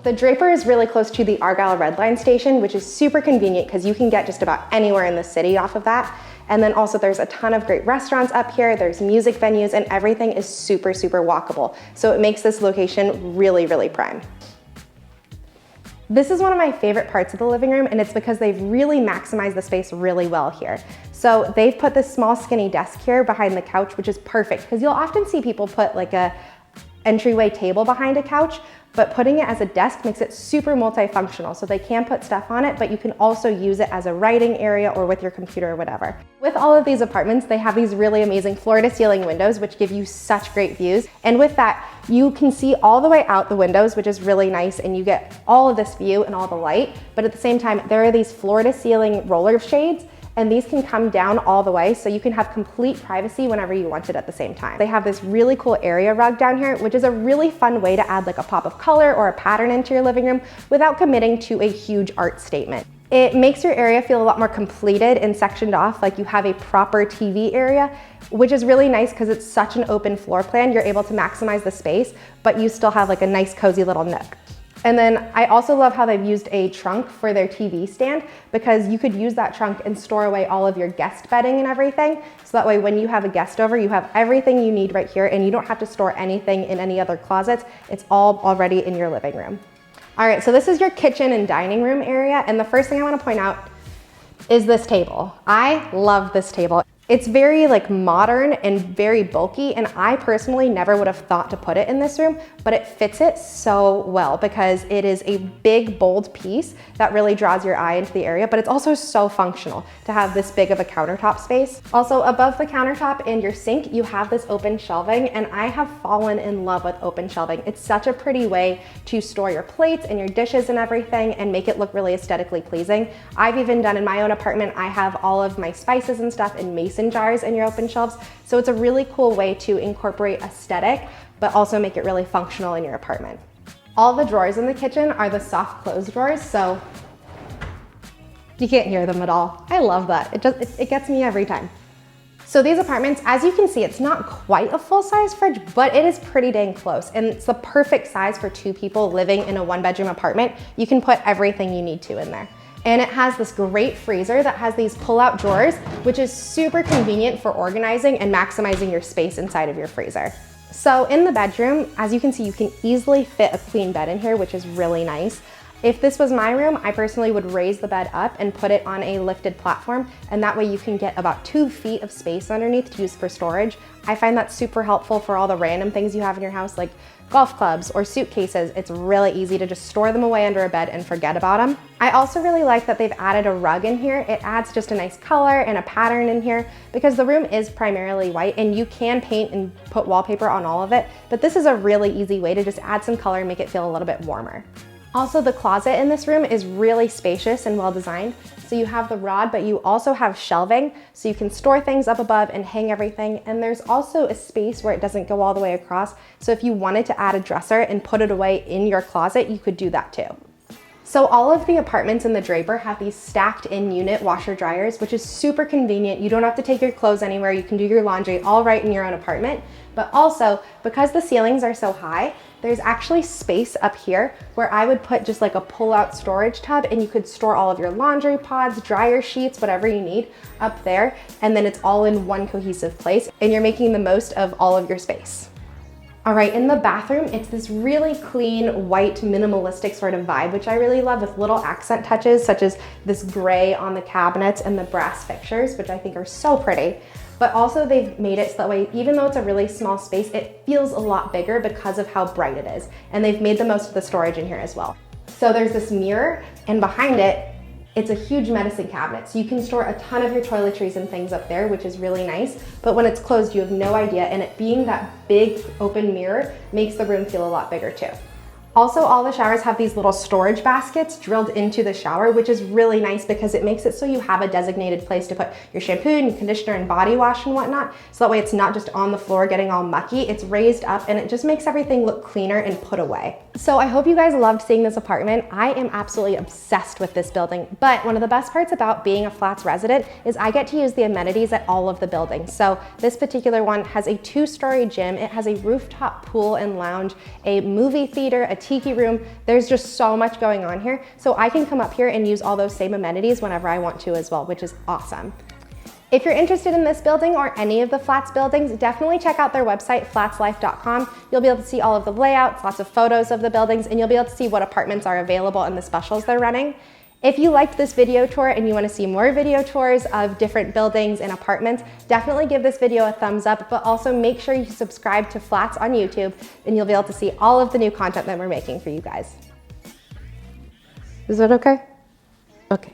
The Draper is really close to the Argyle Red Line station, which is super convenient because you can get just about anywhere in the city off of that. And then also there's a ton of great restaurants up here, there's music venues, and everything is super, super walkable. So it makes this location really, really prime. This is one of my favorite parts of the living room, and it's because they've really maximized the space really well here. So they've put this small skinny desk here behind the couch, which is perfect because you'll often see people put like a entryway table behind a couch, but putting it as a desk makes it super multifunctional. So they can put stuff on it, but you can also use it as a writing area or with your computer or whatever. With all of these apartments, they have these really amazing floor to ceiling windows, which give you such great views. And with that, you can see all the way out the windows, which is really nice. And you get all of this view and all the light. But at the same time, there are these floor to ceiling roller shades, and these can come down all the way, so you can have complete privacy whenever you want it at the same time. They have this really cool area rug down here, which is a really fun way to add like a pop of color or a pattern into your living room without committing to a huge art statement. It makes your area feel a lot more completed and sectioned off, like you have a proper TV area, which is really nice because it's such an open floor plan. You're able to maximize the space, but you still have like a nice cozy little nook. And then I also love how they've used a trunk for their TV stand, because you could use that trunk and store away all of your guest bedding and everything. So that way when you have a guest over, you have everything you need right here and you don't have to store anything in any other closets. It's all already in your living room. All right, so this is your kitchen and dining room area. And the first thing I want to point out is this table. I love this table. It's very like modern and very bulky, and I personally never would have thought to put it in this room, but it fits it so well because it is a big, bold piece that really draws your eye into the area, but it's also so functional to have this big of a countertop space. Also, above the countertop and your sink, you have this open shelving, and I have fallen in love with open shelving. It's such a pretty way to store your plates and your dishes and everything and make it look really aesthetically pleasing. I've even done in my own apartment, I have all of my spices and stuff in mason jars in your open shelves. So it's a really cool way to incorporate aesthetic, but also make it really functional in your apartment. All the drawers in the kitchen are the soft close drawers, so you can't hear them at all. I love that. It gets me every time. So these apartments, as you can see, it's not quite a full-size fridge, but it is pretty dang close. And it's the perfect size for 2 people living in a 1-bedroom apartment. You can put everything you need to in there. And it has this great freezer that has these pull-out drawers, which is super convenient for organizing and maximizing your space inside of your freezer. So in the bedroom, as you can see, you can easily fit a queen bed in here, which is really nice. If this was my room, I personally would raise the bed up and put it on a lifted platform, and that way you can get about 2 feet of space underneath to use for storage. I find that super helpful for all the random things you have in your house, like golf clubs or suitcases. It's really easy to just store them away under a bed and forget about them. I also really like that they've added a rug in here. It adds just a nice color and a pattern in here because the room is primarily white, and you can paint and put wallpaper on all of it, but this is a really easy way to just add some color and make it feel a little bit warmer. Also, the closet in this room is really spacious and well designed. So you have the rod, but you also have shelving, so you can store things up above and hang everything. And there's also a space where it doesn't go all the way across. So if you wanted to add a dresser and put it away in your closet, you could do that too. So all of the apartments in the Draper have these stacked in-unit washer dryers, which is super convenient. You don't have to take your clothes anywhere. You can do your laundry all right in your own apartment. But also, because the ceilings are so high, there's actually space up here where I would put just like a pull-out storage tub, and you could store all of your laundry pods, dryer sheets, whatever you need up there. And then it's all in one cohesive place, and you're making the most of all of your space. All right, in the bathroom, it's this really clean, white, minimalistic sort of vibe, which I really love, with little accent touches, such as this gray on the cabinets and the brass fixtures, which I think are so pretty. But also they've made it so that way, even though it's a really small space, it feels a lot bigger because of how bright it is. And they've made the most of the storage in here as well. So there's this mirror, and behind it, it's a huge medicine cabinet. So you can store a ton of your toiletries and things up there, which is really nice. But when it's closed, you have no idea. And it being that big open mirror makes the room feel a lot bigger too. Also, all the showers have these little storage baskets drilled into the shower, which is really nice because it makes it so you have a designated place to put your shampoo and conditioner and body wash and whatnot. So that way it's not just on the floor getting all mucky, it's raised up, and it just makes everything look cleaner and put away. So I hope you guys loved seeing this apartment. I am absolutely obsessed with this building, but one of the best parts about being a Flats resident is I get to use the amenities at all of the buildings. So this particular one has a 2-story gym. It has a rooftop pool and lounge, a movie theater, a tiki room. There's just so much going on here. So I can come up here and use all those same amenities whenever I want to as well, which is awesome. If you're interested in this building or any of the Flats buildings, definitely check out their website, flatslife.com. You'll be able to see all of the layouts, lots of photos of the buildings, and you'll be able to see what apartments are available and the specials they're running. If you liked this video tour and you want to see more video tours of different buildings and apartments, definitely give this video a thumbs up, but also make sure you subscribe to Flats on YouTube and you'll be able to see all of the new content that we're making for you guys. Is that okay? Okay.